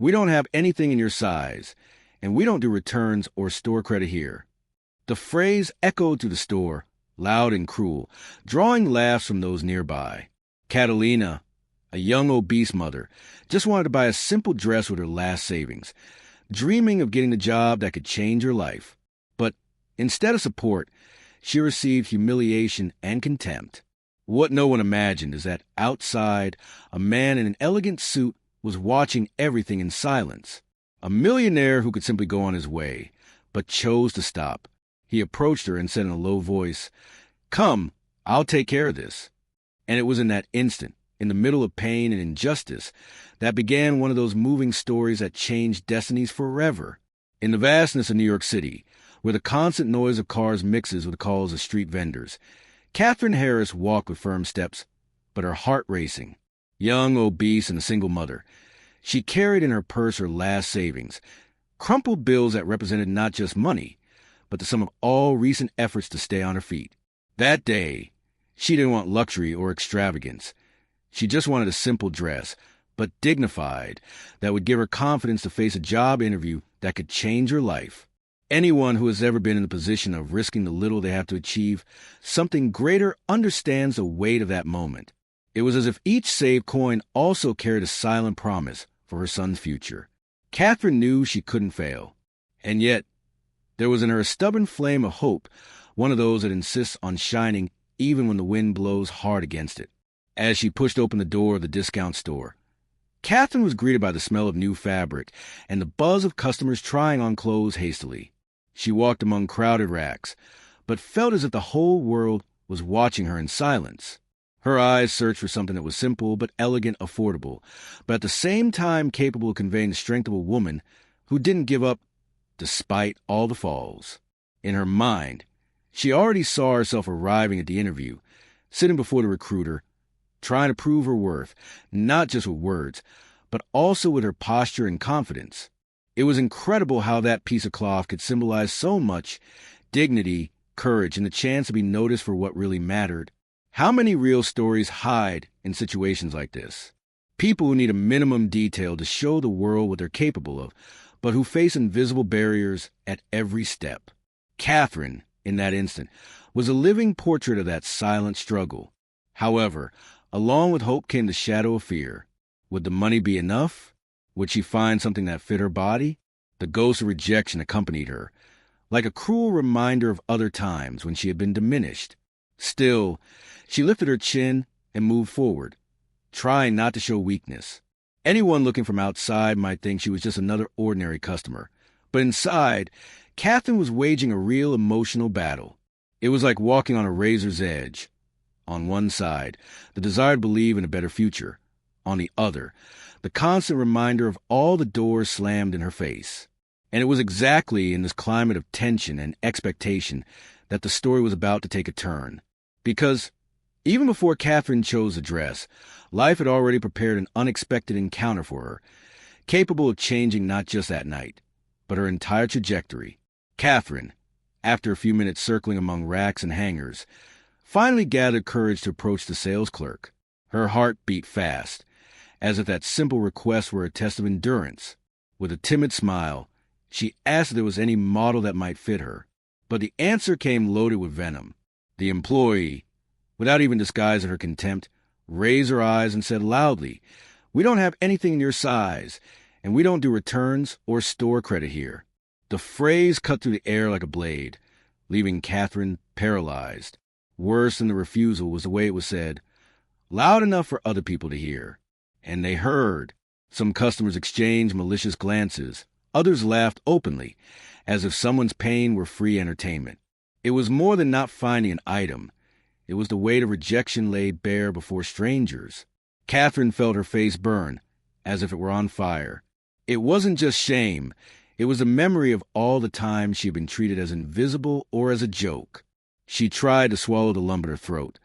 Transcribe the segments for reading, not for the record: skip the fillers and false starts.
We don't have anything in your size, and we don't do returns or store credit here. The phrase echoed through the store, loud and cruel, drawing laughs from those nearby. Catalina, a young obese mother, just wanted to buy a simple dress with her last savings, dreaming of getting the job that could change her life. But instead of support, she received humiliation and contempt. What no one imagined is that outside, a man in an elegant suit was watching everything in silence. A millionaire who could simply go on his way, but chose to stop. He approached her and said in a low voice, "Come, I'll take care of this." And it was in that instant, in the middle of pain and injustice, that began one of those moving stories that changed destinies forever. In the vastness of New York City, where the constant noise of cars mixes with the calls of street vendors, Catherine Harris walked with firm steps, but her heart racing. Young, obese, and a single mother, she carried in her purse her last savings, crumpled bills that represented not just money, but the sum of all recent efforts to stay on her feet. That day, she didn't want luxury or extravagance. She just wanted a simple dress, but dignified, that would give her confidence to face a job interview that could change her life. Anyone who has ever been in the position of risking the little they have to achieve something greater understands the weight of that moment. It was as if each saved coin also carried a silent promise for her son's future. Catherine knew she couldn't fail. And yet, there was in her a stubborn flame of hope, one of those that insists on shining even when the wind blows hard against it. As she pushed open the door of the discount store, Catherine was greeted by the smell of new fabric and the buzz of customers trying on clothes hastily. She walked among crowded racks, but felt as if the whole world was watching her in silence. Her eyes searched for something that was simple but elegant, affordable, but at the same time capable of conveying the strength of a woman who didn't give up despite all the falls. In her mind, she already saw herself arriving at the interview, sitting before the recruiter, trying to prove her worth, not just with words, but also with her posture and confidence. It was incredible how that piece of cloth could symbolize so much: dignity, courage, and the chance to be noticed for what really mattered. How many real stories hide in situations like this? People who need a minimum detail to show the world what they're capable of, but who face invisible barriers at every step. Catherine, in that instant, was a living portrait of that silent struggle. However, along with hope came the shadow of fear. Would the money be enough? Would she find something that fit her body? The ghost of rejection accompanied her, like a cruel reminder of other times when she had been diminished. Still, she lifted her chin and moved forward, trying not to show weakness. Anyone looking from outside might think she was just another ordinary customer, but inside, Catherine was waging a real emotional battle. It was like walking on a razor's edge. On one side, the desire to believe in a better future. On the other, the constant reminder of all the doors slammed in her face. And it was exactly in this climate of tension and expectation that the story was about to take a turn. Because even before Catherine chose the dress, life had already prepared an unexpected encounter for her, capable of changing not just that night, but her entire trajectory. Catherine, after a few minutes circling among racks and hangers, finally gathered courage to approach the sales clerk. Her heart beat fast, as if that simple request were a test of endurance. With a timid smile, she asked if there was any model that might fit her. But the answer came loaded with venom. The employee, without even disguising her contempt, raised her eyes and said loudly, "We don't have anything in your size, and we don't do returns or store credit here." The phrase cut through the air like a blade, leaving Catherine paralyzed. Worse than the refusal was the way it was said, loud enough for other people to hear. And they heard. Some customers exchanged malicious glances. Others laughed openly, as if someone's pain were free entertainment. It was more than not finding an item. It was the weight of rejection laid bare before strangers. Catherine felt her face burn, as if it were on fire. It wasn't just shame. It was a memory of all the times she had been treated as invisible or as a joke. She tried to swallow the lump in her throat,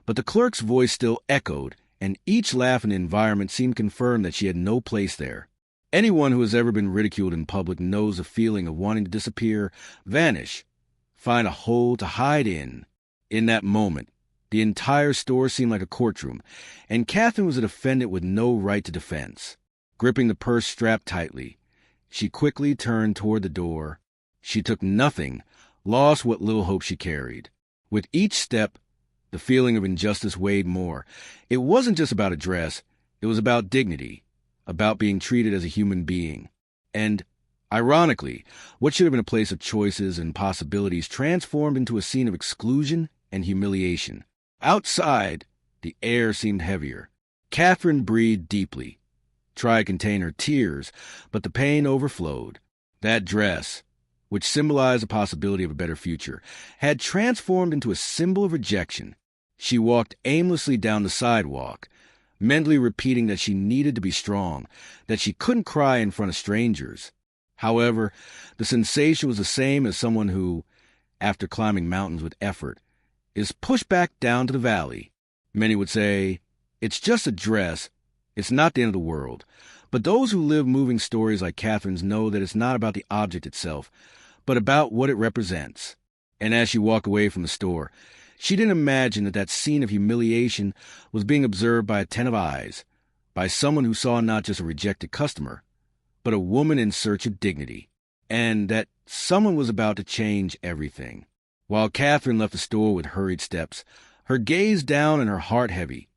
but the clerk's voice still echoed, and each laugh in the environment seemed to confirm that she had no place there. Anyone who has ever been ridiculed in public knows the feeling of wanting to disappear, vanish, find a hole to hide in. In that moment, the entire store seemed like a courtroom, and Catherine was a defendant with no right to defense. gripping the purse strapped tightly. She quickly turned toward the door. She took nothing, lost what little hope she carried. With each step, the feeling of injustice weighed more. It wasn't just about a dress. It was about dignity, about being treated as a human being. And, ironically, what should have been a place of choices and possibilities transformed into a scene of exclusion and humiliation. Outside, the air seemed heavier. Catherine breathed deeply, tried to contain her tears, but the pain overflowed. That dress, which symbolized the possibility of a better future, had transformed into a symbol of rejection. She walked aimlessly down the sidewalk, mentally repeating that she needed to be strong, that she couldn't cry in front of strangers. However, the sensation was the same as someone who, after climbing mountains with effort, is pushed back down to the valley. Many would say, it's just a dress, it's not the end of the world. But those who live moving stories like Catherine's know that it's not about the object itself, but about what it represents. And as she walked away from the store, she didn't imagine that that scene of humiliation was being observed by attentive eyes, by someone who saw not just a rejected customer, but a woman in search of dignity, and that someone was about to change everything. While Catherine left the store with hurried steps, her gaze down and her heart heavy,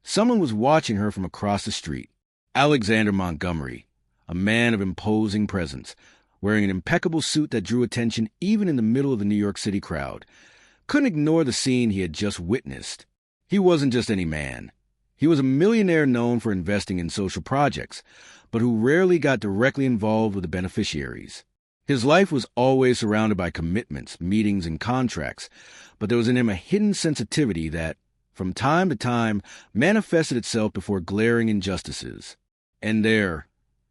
someone was watching her from across the street. Alexander Montgomery, a man of imposing presence, wearing an impeccable suit that drew attention even in the middle of the New York City crowd, couldn't ignore the scene he had just witnessed. He wasn't just any man. He was a millionaire known for investing in social projects, but who rarely got directly involved with the beneficiaries. His life was always surrounded by commitments, meetings, and contracts, but there was in him a hidden sensitivity that, from time to time, manifested itself before glaring injustices. And there,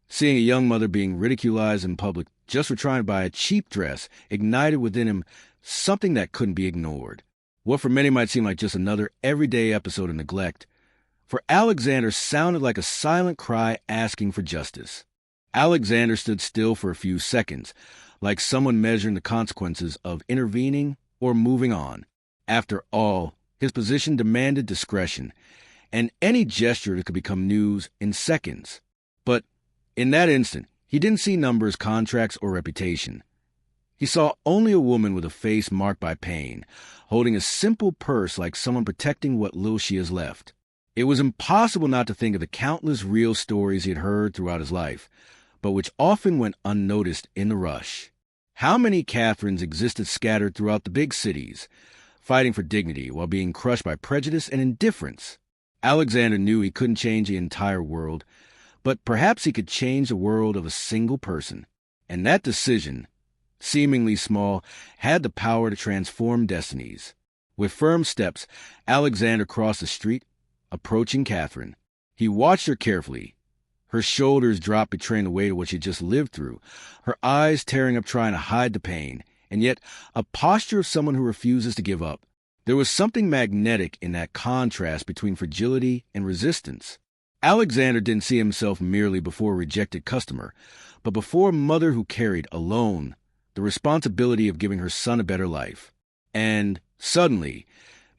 seeing a young mother being ridiculed in public just for trying to buy a cheap dress, ignited within him something that couldn't be ignored. What for many might seem like just another everyday episode of neglect, for Alexander sounded like a silent cry asking for justice. Alexander stood still for a few seconds, like someone measuring the consequences of intervening or moving on. After all, his position demanded discretion, and any gesture that could become news in seconds. But in that instant, he didn't see numbers, contracts, or reputation. He saw only a woman with a face marked by pain, holding a simple purse like someone protecting what little she has left. It was impossible not to think of the countless real stories he had heard throughout his life, but which often went unnoticed in the rush. How many Catherines existed scattered throughout the big cities, fighting for dignity while being crushed by prejudice and indifference? Alexander knew he couldn't change the entire world, but perhaps he could change the world of a single person. And that decision, seemingly small, had the power to transform destinies. With firm steps, Alexander crossed the street, approaching Catherine. He watched her carefully. Her shoulders dropped, betraying the weight of what she had just lived through, her eyes tearing up trying to hide the pain, and yet a posture of someone who refuses to give up. There was something magnetic in that contrast between fragility and resistance. Alexander didn't see himself merely before a rejected customer, but before a mother who carried alone the responsibility of giving her son a better life. And suddenly,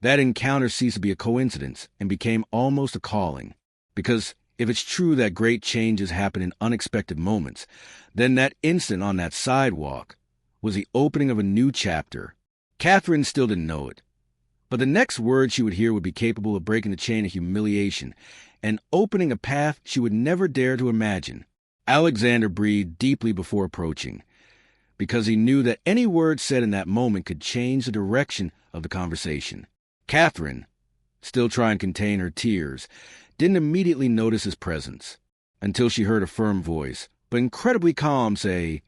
that encounter ceased to be a coincidence and became almost a calling. Because if it's true that great changes happen in unexpected moments, then that instant on that sidewalk was the opening of a new chapter. Catherine still didn't know it, but the next word she would hear would be capable of breaking the chain of humiliation and opening a path she would never dare to imagine. Alexander breathed deeply before approaching, because he knew that any word said in that moment could change the direction of the conversation. Catherine, still trying to contain her tears, didn't immediately notice his presence, until she heard a firm voice, but incredibly calm, say,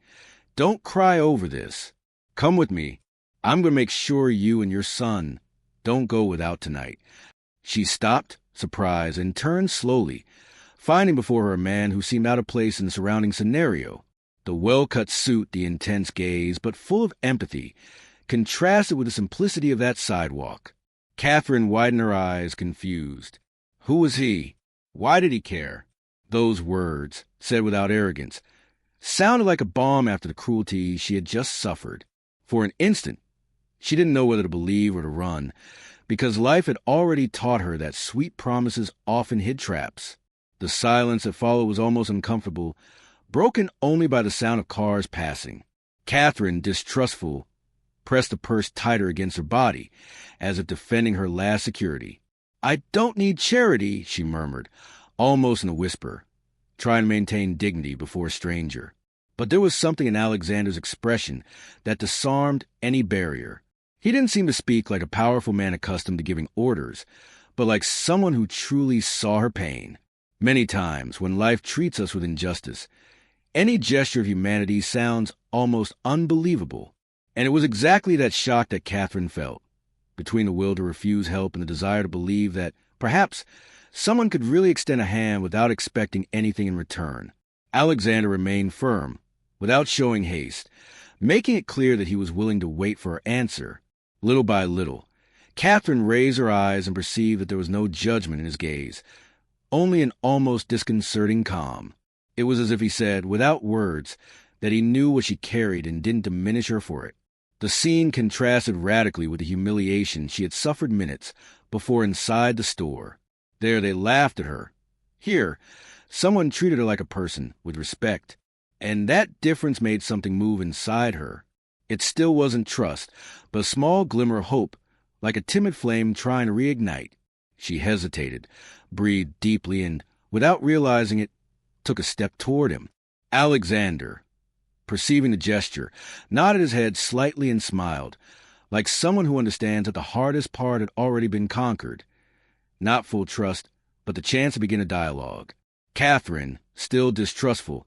"Don't cry over this. Come with me. I'm going to make sure you and your son don't go without tonight." She stopped, surprised, and turned slowly, finding before her a man who seemed out of place in the surrounding scenario. The well-cut suit, the intense gaze, but full of empathy, contrasted with the simplicity of that sidewalk. Catherine widened her eyes, confused. Who was he? Why did he care? Those words, said without arrogance, sounded like a balm after the cruelty she had just suffered. For an instant, she didn't know whether to believe or to run, because life had already taught her that sweet promises often hid traps. The silence that followed was almost uncomfortable, broken only by the sound of cars passing. Catherine, distrustful, pressed the purse tighter against her body, as if defending her last security. "I don't need charity," she murmured, almost in a whisper, trying to maintain dignity before a stranger. But there was something in Alexander's expression that disarmed any barrier. He didn't seem to speak like a powerful man accustomed to giving orders, but like someone who truly saw her pain. Many times, when life treats us with injustice, any gesture of humanity sounds almost unbelievable. And it was exactly that shock that Catherine felt, between the will to refuse help and the desire to believe that perhaps someone could really extend a hand without expecting anything in return. Alexander remained firm, without showing haste, making it clear that he was willing to wait for her answer. Little by little, Catherine raised her eyes and perceived that there was no judgment in his gaze, only an almost disconcerting calm. It was as if he said, without words, that he knew what she carried and didn't diminish her for it. The scene contrasted radically with the humiliation she had suffered minutes before inside the store. There they laughed at her. Here, someone treated her like a person, with respect. And that difference made something move inside her. It still wasn't trust, but a small glimmer of hope, like a timid flame trying to reignite. She hesitated, breathed deeply, and, without realizing it, took a step toward him. Alexander, perceiving the gesture, nodded his head slightly and smiled, like someone who understands that the hardest part had already been conquered. Not full trust, but the chance to begin a dialogue. Catherine, still distrustful,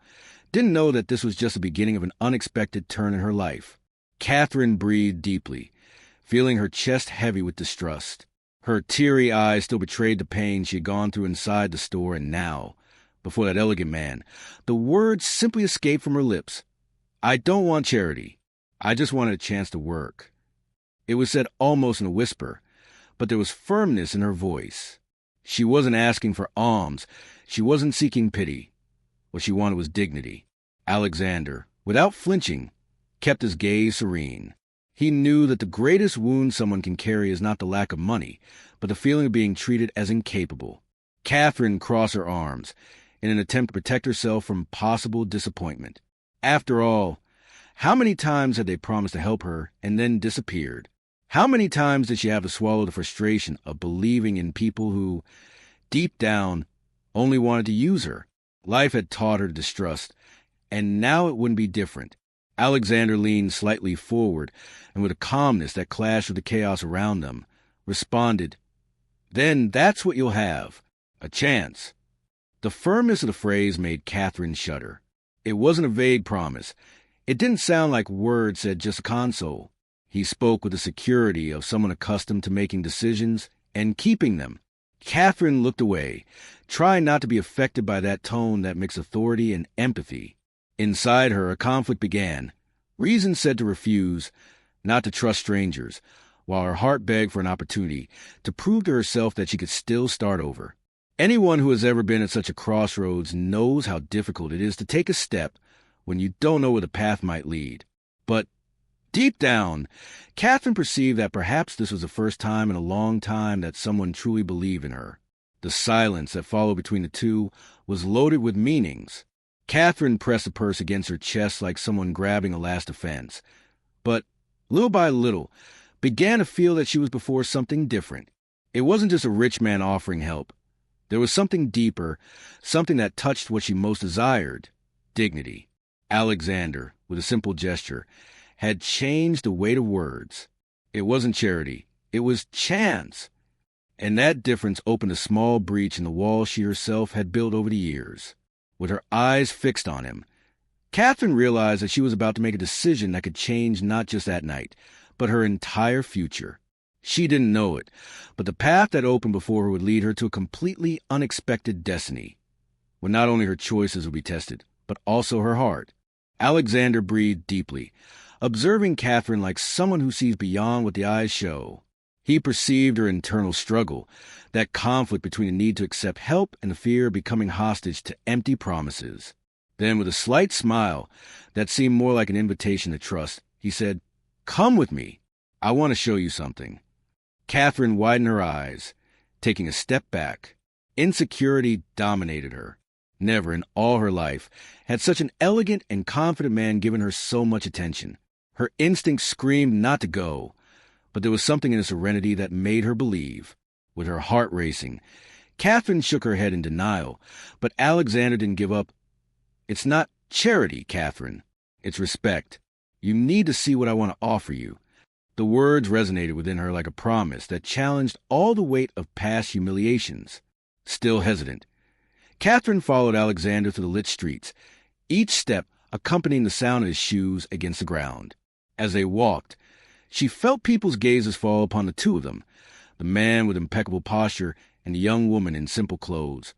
didn't know that this was just the beginning of an unexpected turn in her life. Catherine breathed deeply, feeling her chest heavy with distrust. Her teary eyes still betrayed the pain she had gone through inside the store, and now, before that elegant man, the words simply escaped from her lips. "I don't want charity. I just wanted a chance to work." It was said almost in a whisper, but there was firmness in her voice. She wasn't asking for alms. She wasn't seeking pity. What she wanted was dignity. Alexander, without flinching, kept his gaze serene. He knew that the greatest wound someone can carry is not the lack of money, but the feeling of being treated as incapable. Catherine crossed her arms in an attempt to protect herself from possible disappointment. After all, how many times had they promised to help her and then disappeared? How many times did she have to swallow the frustration of believing in people who, deep down, only wanted to use her? Life had taught her to distrust, and now it wouldn't be different. Alexander leaned slightly forward, and with a calmness that clashed with the chaos around them, responded, "Then that's what you'll have, a chance." The firmness of the phrase made Catherine shudder. It wasn't a vague promise. It didn't sound like words said just a console. He spoke with the security of someone accustomed to making decisions and keeping them. Catherine looked away, trying not to be affected by that tone that mixed authority and empathy. Inside her, a conflict began. Reason said to refuse, not to trust strangers, while her heart begged for an opportunity to prove to herself that she could still start over. Anyone who has ever been at such a crossroads knows how difficult it is to take a step when you don't know where the path might lead. But deep down, Catherine perceived that perhaps this was the first time in a long time that someone truly believed in her. The silence that followed between the two was loaded with meanings. Catherine pressed the purse against her chest like someone grabbing a last defense, but little by little began to feel that she was before something different. It wasn't just a rich man offering help. There was something deeper, something that touched what she most desired, dignity. Alexander, with a simple gesture, had changed the weight of words. It wasn't charity. It was chance. And that difference opened a small breach in the wall she herself had built over the years. With her eyes fixed on him, Catherine realized that she was about to make a decision that could change not just that night, but her entire future. She didn't know it, but the path that opened before her would lead her to a completely unexpected destiny, when not only her choices would be tested, but also her heart. Alexander breathed deeply, observing Catherine like someone who sees beyond what the eyes show. He perceived her internal struggle, that conflict between the need to accept help and the fear of becoming hostage to empty promises. Then, with a slight smile that seemed more like an invitation to trust, he said, "Come with me. I want to show you something." Catherine widened her eyes, taking a step back. Insecurity dominated her. Never in all her life had such an elegant and confident man given her so much attention. Her instincts screamed not to go, but there was something in his serenity that made her believe. With her heart racing, Catherine shook her head in denial, but Alexander didn't give up. "It's not charity, Catherine. It's respect. You need to see what I want to offer you." The words resonated within her like a promise that challenged all the weight of past humiliations. Still hesitant, Catherine followed Alexander through the lit streets, each step accompanying the sound of his shoes against the ground. As they walked, she felt people's gazes fall upon the two of them, the man with impeccable posture and the young woman in simple clothes,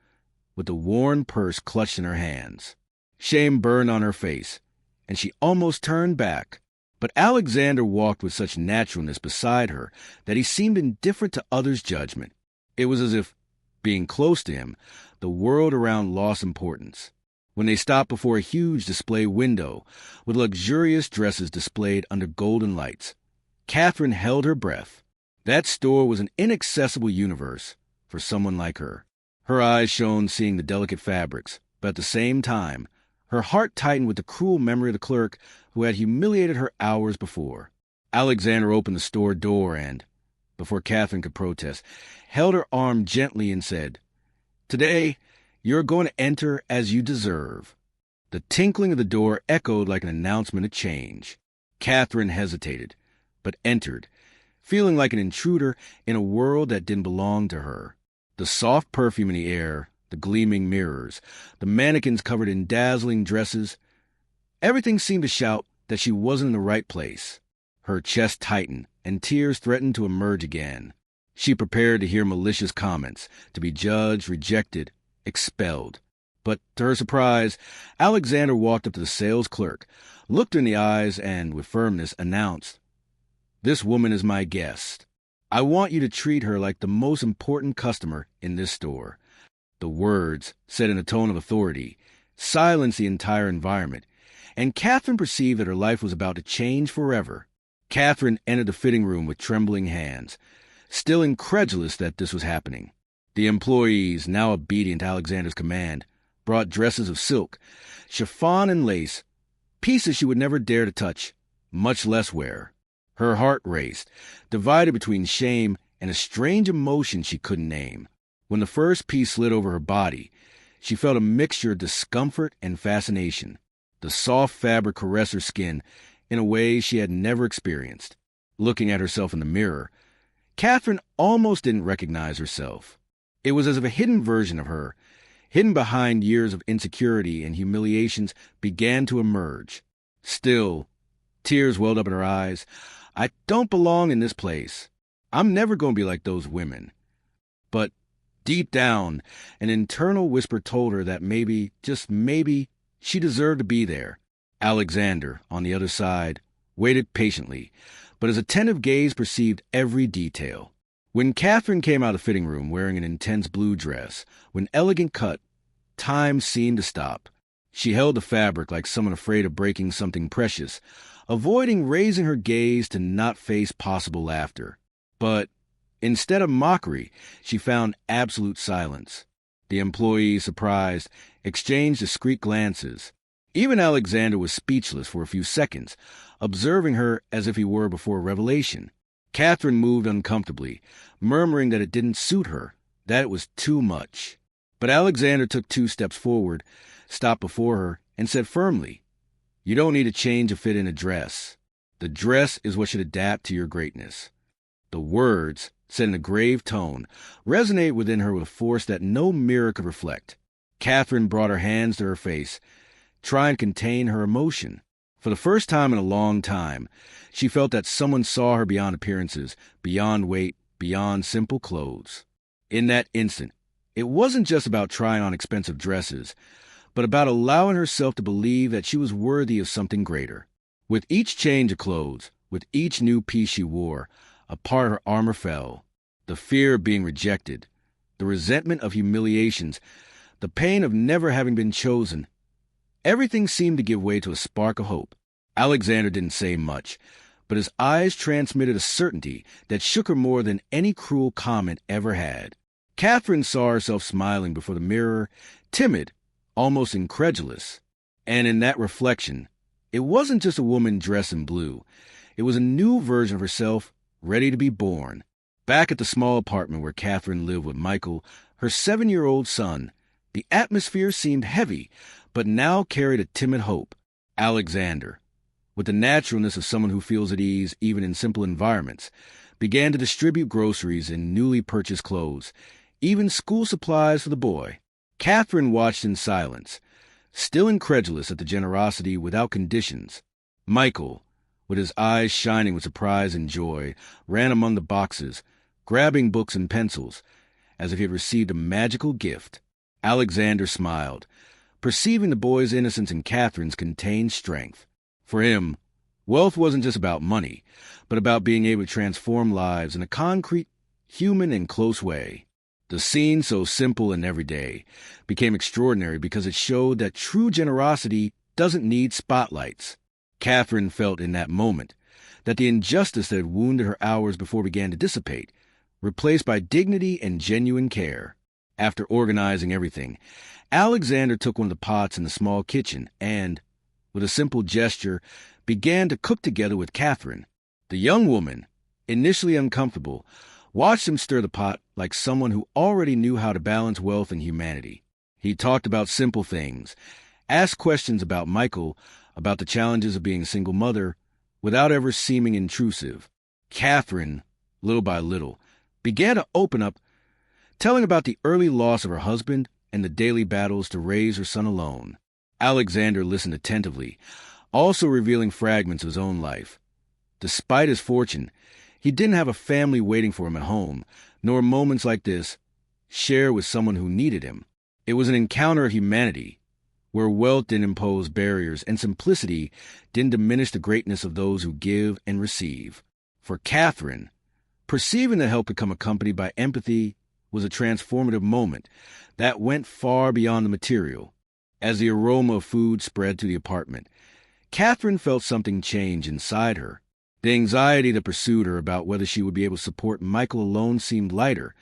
with the worn purse clutched in her hands. Shame burned on her face, and she almost turned back. But Alexander walked with such naturalness beside her that he seemed indifferent to others' judgment. It was as if, being close to him, the world around lost importance. When they stopped before a huge display window with luxurious dresses displayed under golden lights, Catherine held her breath. That store was an inaccessible universe for someone like her. Her eyes shone seeing the delicate fabrics, but at the same time, her heart tightened with the cruel memory of the clerk who had humiliated her hours before. Alexander opened the store door and, before Catherine could protest, held her arm gently and said, "Today, you're going to enter as you deserve." The tinkling of the door echoed like an announcement of change. Catherine hesitated, but entered, feeling like an intruder in a world that didn't belong to her. The soft perfume in the air, the gleaming mirrors, the mannequins covered in dazzling dresses, everything seemed to shout that she wasn't in the right place. Her chest tightened, and tears threatened to emerge again. She prepared to hear malicious comments, to be judged, rejected, expelled. But, to her surprise, Alexander walked up to the sales clerk, looked her in the eyes, and, with firmness, announced, "This woman is my guest. I want you to treat her like the most important customer in this store." The words, said in a tone of authority, silenced the entire environment, and Catherine perceived that her life was about to change forever. Catherine entered the fitting room with trembling hands, still incredulous that this was happening. The employees, now obedient to Alexander's command, brought dresses of silk, chiffon and lace, pieces she would never dare to touch, much less wear. Her heart raced, divided between shame and a strange emotion she couldn't name. When the first piece slid over her body, she felt a mixture of discomfort and fascination. The soft fabric caressed her skin in a way she had never experienced. Looking at herself in the mirror, Catherine almost didn't recognize herself. It was as if a hidden version of her, hidden behind years of insecurity and humiliations, began to emerge. Still, tears welled up in her eyes. "I don't belong in this place. I'm never going to be like those women." But deep down, an internal whisper told her that maybe, just maybe, she deserved to be there. Alexander, on the other side, waited patiently, but his attentive gaze perceived every detail. When Catherine came out of the fitting room wearing an intense blue dress, with an elegant cut, time seemed to stop. She held the fabric like someone afraid of breaking something precious, avoiding raising her gaze to not face possible laughter. But instead of mockery, she found absolute silence. The employees, surprised, exchanged discreet glances. Even Alexander was speechless for a few seconds, observing her as if he were before a revelation. Catherine moved uncomfortably, murmuring that it didn't suit her, that it was too much. But Alexander took 2 steps forward, stopped before her, and said firmly, "You don't need a change to fit in a dress. The dress is what should adapt to your greatness." The words, said in a grave tone, resonated within her with a force that no mirror could reflect. Catherine brought her hands to her face, trying to contain her emotion. For the first time in a long time, she felt that someone saw her beyond appearances, beyond weight, beyond simple clothes. In that instant, it wasn't just about trying on expensive dresses, but about allowing herself to believe that she was worthy of something greater. With each change of clothes, with each new piece she wore, a part of her armor fell. The fear of being rejected, the resentment of humiliations, the pain of never having been chosen, everything seemed to give way to a spark of hope. Alexander didn't say much, but his eyes transmitted a certainty that shook her more than any cruel comment ever had. Catherine saw herself smiling before the mirror, timid, almost incredulous. And in that reflection, it wasn't just a woman dressed in blue. It was a new version of herself, ready to be born. Back at the small apartment where Catherine lived with Michael, her 7-year-old son, the atmosphere seemed heavy, but now carried a timid hope. Alexander, with the naturalness of someone who feels at ease even in simple environments, began to distribute groceries and newly purchased clothes, even school supplies for the boy. Catherine watched in silence, still incredulous at the generosity without conditions. Michael, with his eyes shining with surprise and joy, ran among the boxes, grabbing books and pencils, as if he had received a magical gift. Alexander smiled, perceiving the boy's innocence and Catherine's contained strength. For him, wealth wasn't just about money, but about being able to transform lives in a concrete, human, and close way. The scene, so simple and everyday, became extraordinary because it showed that true generosity doesn't need spotlights. Catherine felt in that moment that the injustice that had wounded her hours before began to dissipate, replaced by dignity and genuine care. After organizing everything, Alexander took one of the pots in the small kitchen and, with a simple gesture, began to cook together with Catherine. The young woman, initially uncomfortable, watched him stir the pot like someone who already knew how to balance wealth and humanity. He talked about simple things, asked questions about Michael, about the challenges of being a single mother, without ever seeming intrusive. Catherine, little by little, began to open up, telling about the early loss of her husband and the daily battles to raise her son alone. Alexander listened attentively, also revealing fragments of his own life. Despite his fortune, he didn't have a family waiting for him at home, nor moments like this share with someone who needed him. It was an encounter of humanity, where wealth didn't impose barriers and simplicity didn't diminish the greatness of those who give and receive. For Catherine, perceiving that help could come accompanied by empathy was a transformative moment that went far beyond the material. As the aroma of food spread to the apartment, Catherine felt something change inside her. The anxiety that pursued her about whether she would be able to support Michael alone seemed lighter,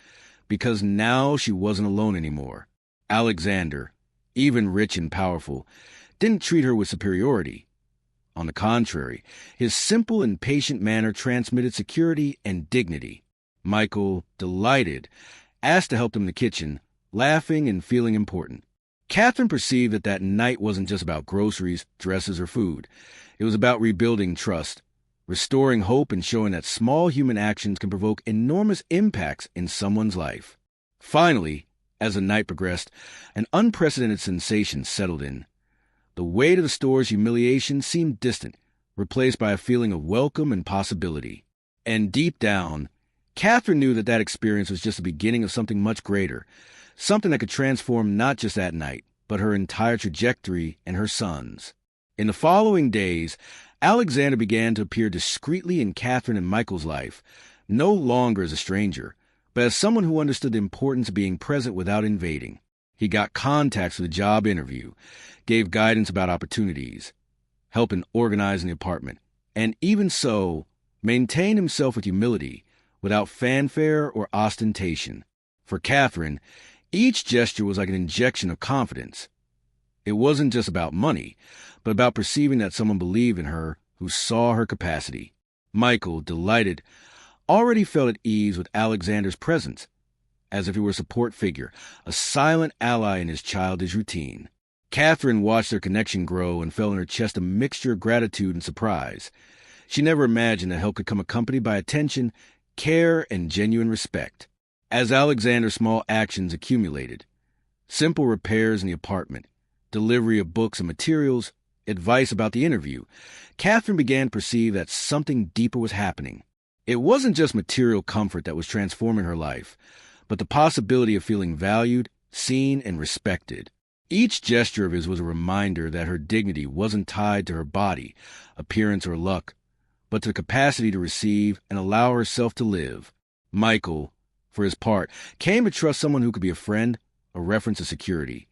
because now she wasn't alone anymore. Alexander, even rich and powerful, didn't treat her with superiority. On the contrary, his simple and patient manner transmitted security and dignity. Michael, delighted, asked to help them in the kitchen, laughing and feeling important. Catherine perceived that night wasn't just about groceries, dresses, or food. It was about rebuilding trust, restoring hope, and showing that small human actions can provoke enormous impacts in someone's life. Finally, as the night progressed, an unprecedented sensation settled in. The weight of the store's humiliation seemed distant, replaced by a feeling of welcome and possibility. And deep down, Catherine knew that experience was just the beginning of something much greater, something that could transform not just that night, but her entire trajectory and her son's. In the following days, Alexander began to appear discreetly in Catherine and Michael's life, no longer as a stranger, but as someone who understood the importance of being present without invading. He got contacts for the job interview, gave guidance about opportunities, helped in organizing the apartment, and even so, maintained himself with humility, without fanfare or ostentation. For Catherine, each gesture was like an injection of confidence. It wasn't just about money, but about perceiving that someone believed in her who saw her capacity. Michael, delighted, already felt at ease with Alexander's presence, as if he were a support figure, a silent ally in his childish routine. Catherine watched their connection grow and felt in her chest a mixture of gratitude and surprise. She never imagined that help could come accompanied by attention, care, and genuine respect. As Alexander's small actions accumulated, simple repairs in the apartment, delivery of books and materials, advice about the interview, Catherine began to perceive that something deeper was happening. It wasn't just material comfort that was transforming her life, but the possibility of feeling valued, seen, and respected. Each gesture of his was a reminder that her dignity wasn't tied to her body, appearance, or luck, but to the capacity to receive and allow herself to live. Michael, for his part, came to trust someone who could be a friend, a reference of security,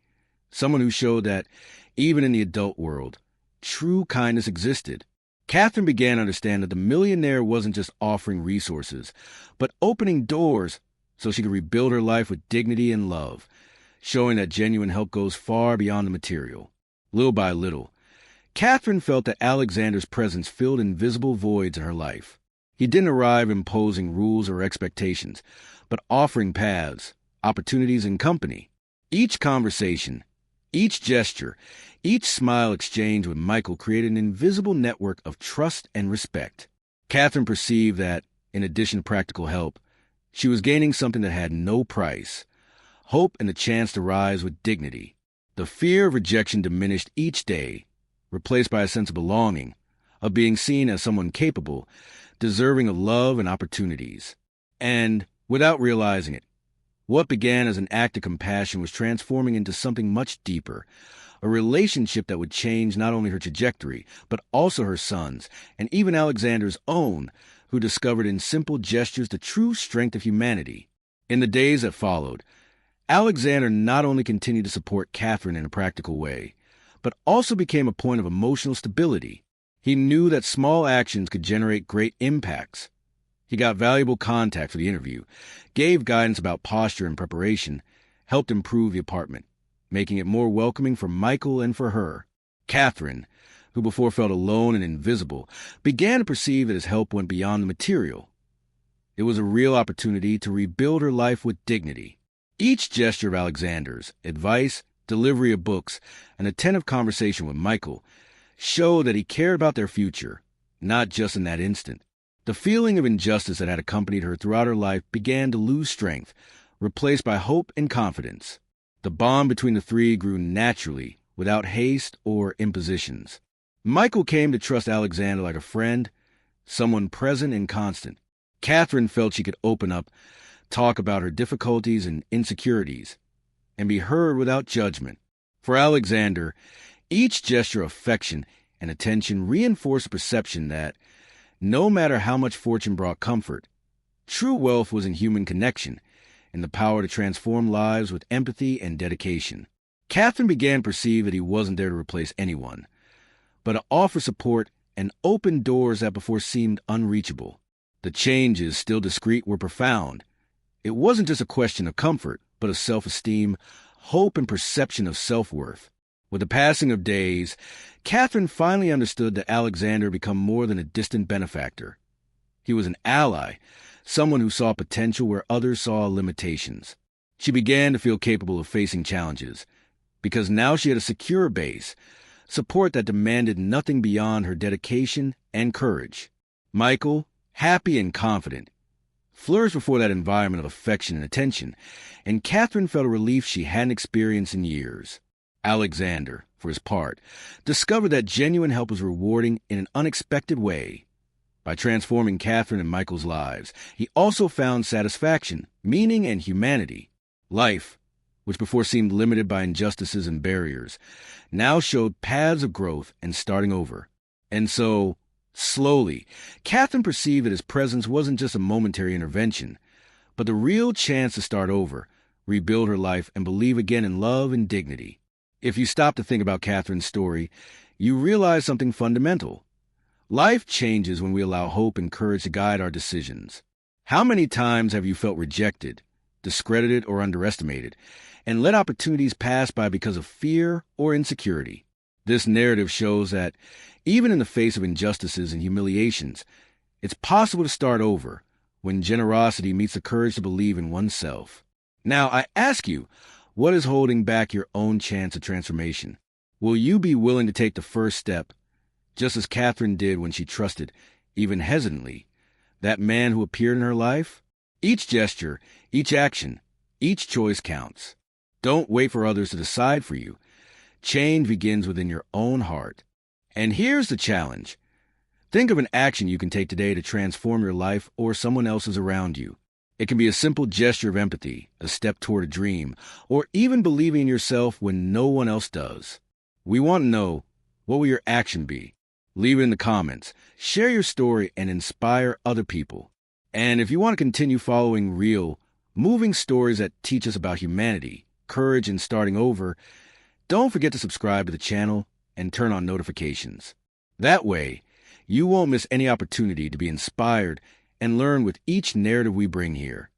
someone who showed that, even in the adult world, true kindness existed. Catherine began to understand that the millionaire wasn't just offering resources, but opening doors so she could rebuild her life with dignity and love, showing that genuine help goes far beyond the material. Little by little, Catherine felt that Alexander's presence filled invisible voids in her life. He didn't arrive imposing rules or expectations, but offering paths, opportunities, and company. Each conversation, each gesture, each smile exchanged with Michael created an invisible network of trust and respect. Catherine perceived that, in addition to practical help, she was gaining something that had no price: hope and the chance to rise with dignity. The fear of rejection diminished each day, replaced by a sense of belonging, of being seen as someone capable, deserving of love and opportunities. And, without realizing it, what began as an act of compassion was transforming into something much deeper, a relationship that would change not only her trajectory, but also her son's, and even Alexander's own, who discovered in simple gestures the true strength of humanity. In the days that followed, Alexander not only continued to support Catherine in a practical way, but also became a point of emotional stability. He knew that small actions could generate great impacts. He got valuable contact for the interview, gave guidance about posture and preparation, helped improve the apartment, making it more welcoming for Michael and for her. Catherine, who before felt alone and invisible, began to perceive that his help went beyond the material. It was a real opportunity to rebuild her life with dignity. Each gesture of Alexander's, advice, delivery of books, and attentive conversation with Michael showed that he cared about their future, not just in that instant. The feeling of injustice that had accompanied her throughout her life began to lose strength, replaced by hope and confidence. The bond between the three grew naturally, without haste or impositions. Michael came to trust Alexander like a friend, someone present and constant. Catherine felt she could open up, talk about her difficulties and insecurities, and be heard without judgment. For Alexander, each gesture of affection and attention reinforced the perception that, no matter how much fortune brought comfort, true wealth was in human connection, in the power to transform lives with empathy and dedication. Catherine began to perceive that he wasn't there to replace anyone, but to offer support and open doors that before seemed unreachable. The changes, still discreet, were profound. It wasn't just a question of comfort, but of self-esteem, hope, and perception of self-worth. With the passing of days, Catherine finally understood that Alexander had become more than a distant benefactor. He was an ally, someone who saw potential where others saw limitations. She began to feel capable of facing challenges, because now she had a secure base, support that demanded nothing beyond her dedication and courage. Michael, happy and confident, flourished before that environment of affection and attention, and Catherine felt a relief she hadn't experienced in years. Alexander, for his part, discovered that genuine help was rewarding in an unexpected way. By transforming Catherine and Michael's lives, he also found satisfaction, meaning, and humanity. Life, which before seemed limited by injustices and barriers, now showed paths of growth and starting over. And so, slowly, Catherine perceived that his presence wasn't just a momentary intervention, but the real chance to start over, rebuild her life, and believe again in love and dignity. If you stop to think about Catherine's story, you realize something fundamental. Life changes when we allow hope and courage to guide our decisions. How many times have you felt rejected, discredited, or underestimated, and let opportunities pass by because of fear or insecurity? This narrative shows that, even in the face of injustices and humiliations, it's possible to start over when generosity meets the courage to believe in oneself. Now, I ask you, what is holding back your own chance of transformation? Will you be willing to take the first step, just as Catherine did when she trusted, even hesitantly, that man who appeared in her life? Each gesture, each action, each choice counts. Don't wait for others to decide for you. Change begins within your own heart. And here's the challenge. Think of an action you can take today to transform your life or someone else's around you. It can be a simple gesture of empathy, a step toward a dream, or even believing in yourself when no one else does. We want to know, what will your action be? Leave it in the comments, share your story, and inspire other people. And if you want to continue following real, moving stories that teach us about humanity, courage, and starting over, don't forget to subscribe to the channel and turn on notifications. That way, you won't miss any opportunity to be inspired and learn with each narrative we bring here.